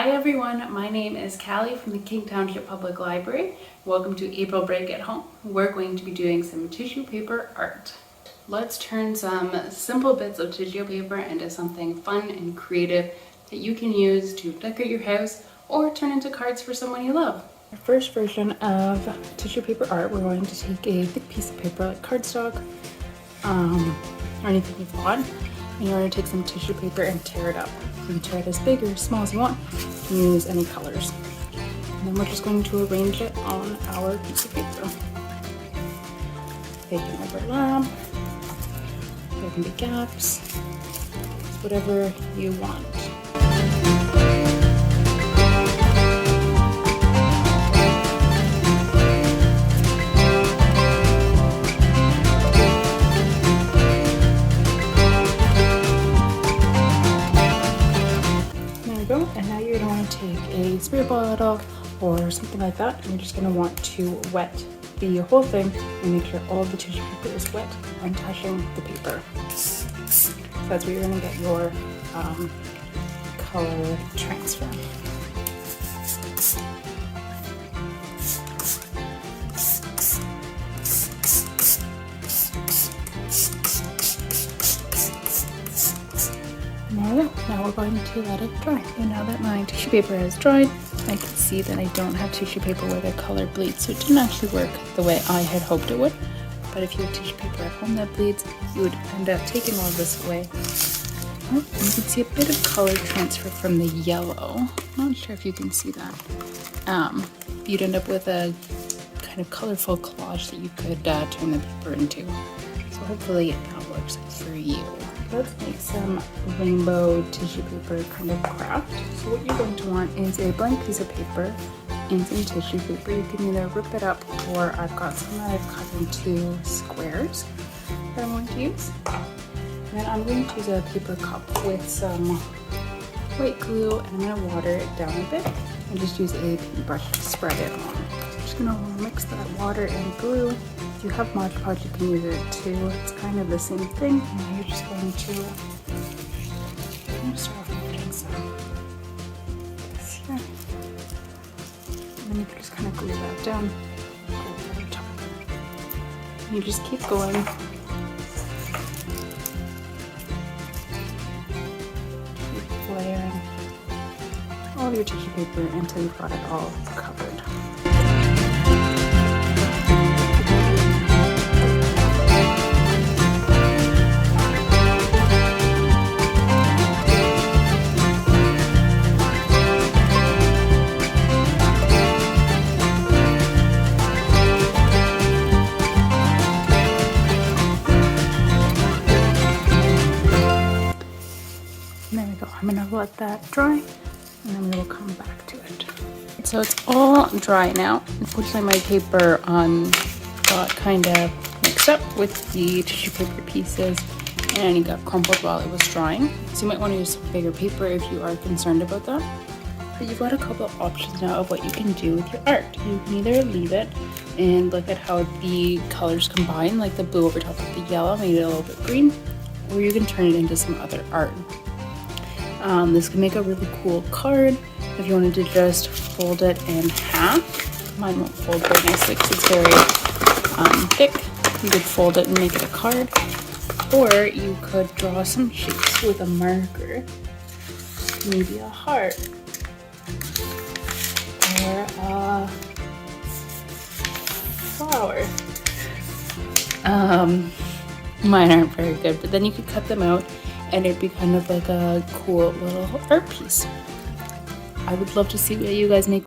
Hi everyone, my name is Callie from the King Township Public Library. Welcome to April Break at Home. We're going to be doing some tissue paper art. Let's turn some simple bits of tissue paper into something fun and creative that you can use to decorate your house or turn into cards for someone you love. Our first version of tissue paper art, we're going to take a thick piece of paper like cardstock or anything you've got, and you're going to take some tissue paper and tear it up. You can tear it as big or as small as you want. You can use any colors. And then we're just going to arrange it on our piece of paper. They can overlap, there can be gaps, it's whatever you want. And now you're going to want to take a spray bottle or something like that, and you're just going to want to wet the whole thing and make sure all of the tissue paper is wet and touching the paper. So that's where you're going to get your color transfer. Now we're going to let it dry. And now that my tissue paper has dried, I can see that I don't have tissue paper where the color bleeds, so it didn't actually work the way I had hoped it would. But if you have tissue paper at home that bleeds, you would end up taking all of this away. Oh, and you can see a bit of color transfer from the yellow. Not sure if you can see that. You'd end up with a kind of colorful collage that you could turn the paper into. So hopefully that works for you. Let's make some rainbow tissue paper kind of craft. So what you're going to want is a blank piece of paper and some tissue paper. You can either rip it up, or I've got some that I've cut into squares that I'm going to use. And then I'm going to use a paper cup with some white glue, and I'm going to water it down a bit and just use a paintbrush to spread it on. So I'm just going to mix that water and glue. If you have Mod Podge, you can use it too. It's kind of the same thing. And you're just going to start off with putting some this here. And then you can just kind of glue that down. Glue that top. And you just keep going. Keep layering all of your tissue paper until you've got it all covered. There we go. I'm gonna let that dry, and then we will come back to it. So it's all dry now. Unfortunately, my paper got kind of mixed up with the tissue paper pieces, and it got crumpled while it was drying. So you might want to use some bigger paper if you are concerned about that. But you've got a couple of options now of what you can do with your art. You can either leave it and look at how the colors combine, like the blue over top of the yellow made it a little bit green, or you can turn it into some other art. This can make a really cool card if you wanted to just fold it in half. Mine won't fold very nicely because it's very thick. You could fold it and make it a card, or you could draw some shapes with a marker, maybe a heart or a flower. Mine aren't very good, but then you could cut them out and it'd be kind of like a cool little art piece. I would love to see what you guys make.